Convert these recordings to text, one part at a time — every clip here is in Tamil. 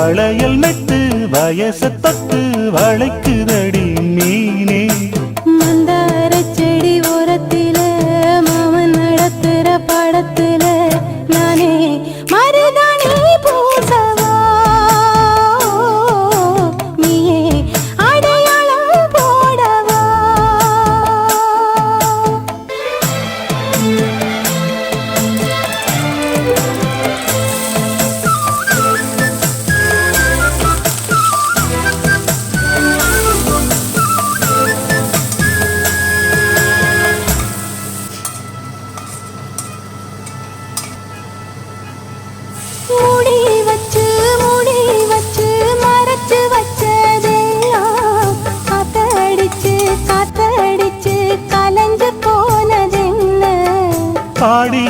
வளையல் மெட்டு வயச தொட்டு வளைக்குதடி மீனே. மந்தார செடி ஓரத்தில மாமன் நடத்துற படத்துல நானே மருதாணி பூசவா நீயே அடையாளம் போடவா. மூடி வச்சு மறைச்சு வச்சதெல்லாம் காத்தடிச்சு கலைஞ்சு போனதென்ன. பாடி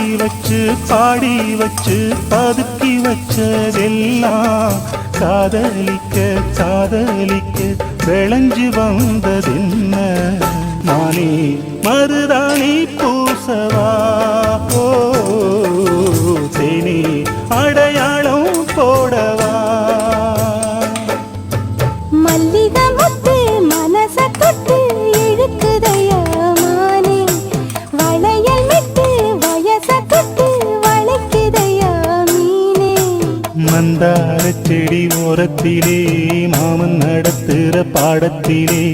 வச்சு பதுக்கி வச்சதெல்லாம் காதலிக்க விளைஞ்சு வந்ததென்ன. நானே மருதாணி பூசவா ஓ தேனே அடையாளம் போடவா. மல்லிகை முத்து மனச தொட்டு இழுக்குதையா மானே வளையல் மெட்டு வயச தொட்டு வளைக்குதையா மீனே. மந்தார செடி ஓரத்திலே மாமன் நடத்துற பாடத்திலே